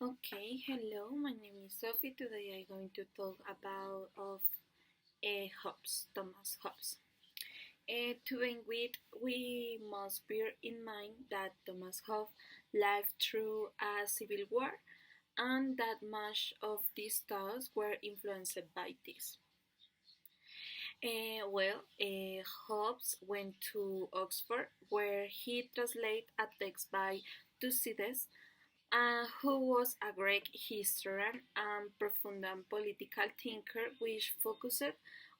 Okay, hello, my name is Sophie. Today I'm going to talk about Hobbes, Thomas Hobbes. To begin with, we must bear in mind that Thomas Hobbes lived through a civil war and that much of these thoughts were influenced by this. Hobbes went to Oxford where he translated a text by Thucydides who was a Greek historian and profound political thinker which focused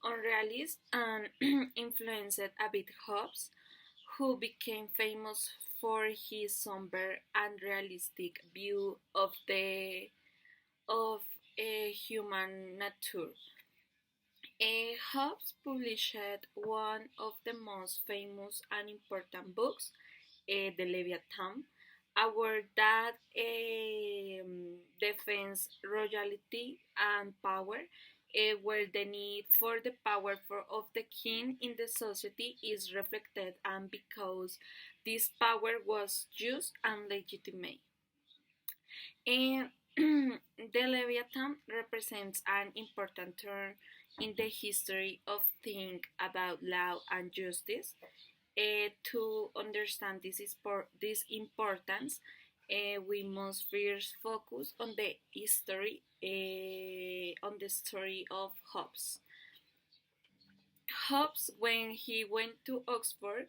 on realism and influenced a bit Hobbes, who became famous for his somber and realistic view of human nature. Hobbes published one of the most famous and important books, the Leviatan, a word that defends royalty and power, where the need for the power of the king in the society is reflected, and because this power was just and legitimate. And the Leviathan represents an important turn in the history of thinking about law and justice. To understand this importance, we must first focus on the story of Hobbes. Hobbes, when he went to Oxford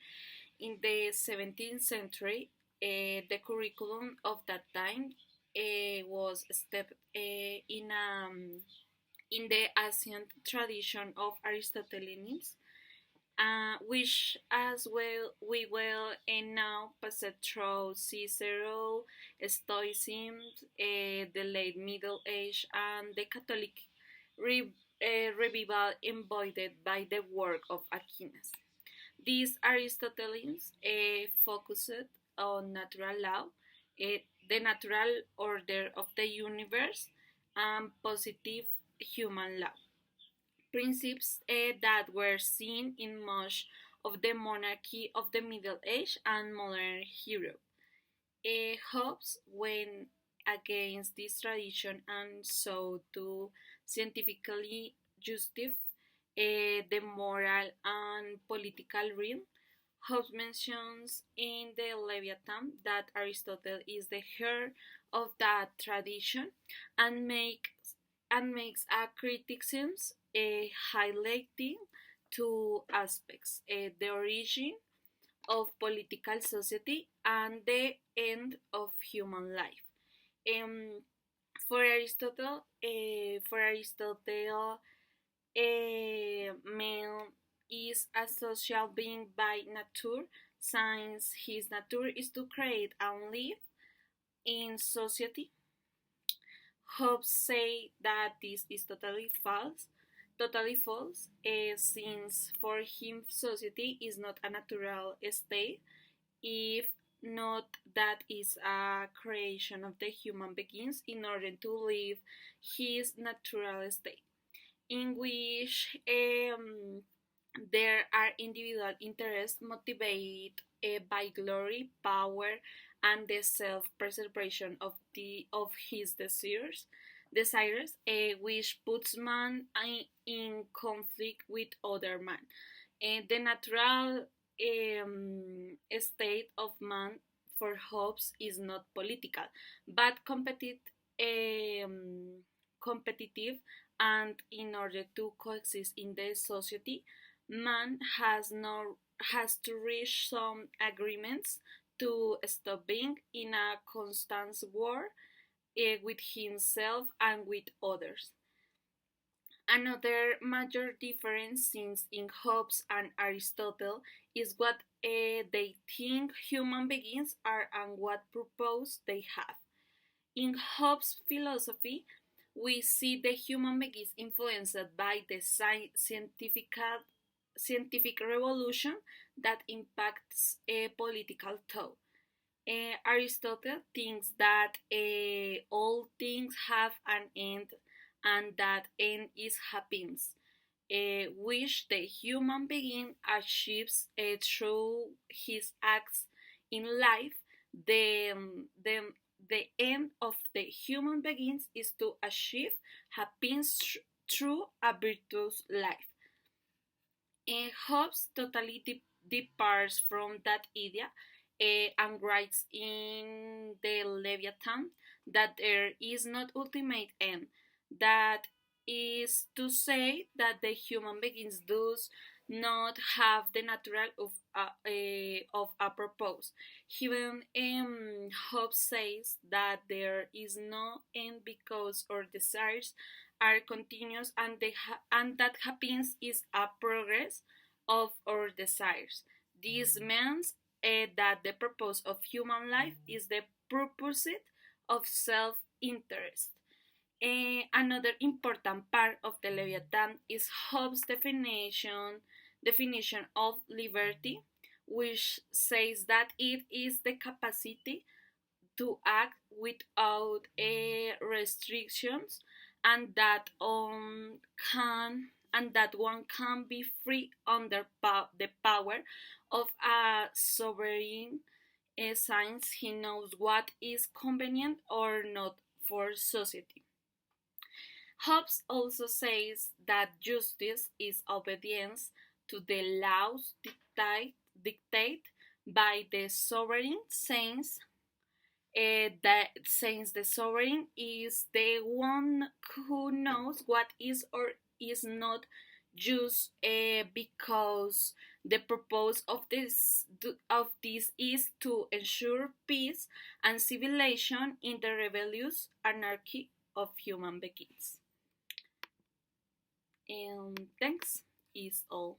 in the 17th century, the curriculum of that time was steeped in the ancient tradition of Aristotelianism, which as well we will now pass through Cicero, Stoicism, the late Middle Age, and the Catholic revival embodied by the work of Aquinas. These Aristotelians focused on natural law, the natural order of the universe, and positive human law, principles that were seen in much of the monarchy of the Middle Age and modern Europe. Hobbes went against this tradition and sought to scientifically justify the moral and political realm. Hobbes mentions in the Leviathan that Aristotle is the heir of that tradition and makes a criticism highlighting two aspects: the origin of political society and the end of human life. Um, for Aristotle, man is a social being by nature, since his nature is to create and live in society. Hobbes say that this is totally false, since for him society is not a natural state, if not that is a creation of the human beings in order to live his natural state, in which there are individual interests motivated by glory, power, and the self-preservation of his desires, which puts man in conflict with other man. The natural state of man for Hobbes is not political, but competitive, and in order to coexist in the society, man has to reach some agreements to stop being in a constant war with himself and with others. Another major difference since in Hobbes and Aristotle is what they think human beings are and what purpose they have. In Hobbes' philosophy, we see the human being is influenced by the scientific revolution that impacts political thought. Aristotle thinks that all things have an end and that end is happiness, which the human being achieves through his acts in life. The, the, the end of the human beings is to achieve happiness through a virtuous life. Hobbes totally departs from that idea and writes in the Leviatan that there is not ultimate end. That is to say that the human beings does not have the natural of a purpose. Even Hobbes says that there is no end because our desires are continuous and, and that happiness is a progress of our desires. This means that the purpose of human life is the pursuit of self interest. Another important part of the Leviathan is Hobbes' definition of liberty, which says that it is the capacity to act without restrictions and that one can be free under the power of a sovereign since he knows what is convenient or not for society. Hobbes also says that justice is obedience to the laws dictated by the sovereign since the sovereign is the one who knows what is or is not just because the purpose of this is to ensure peace and civilization in the rebellious anarchy of human beings. And thanks is all.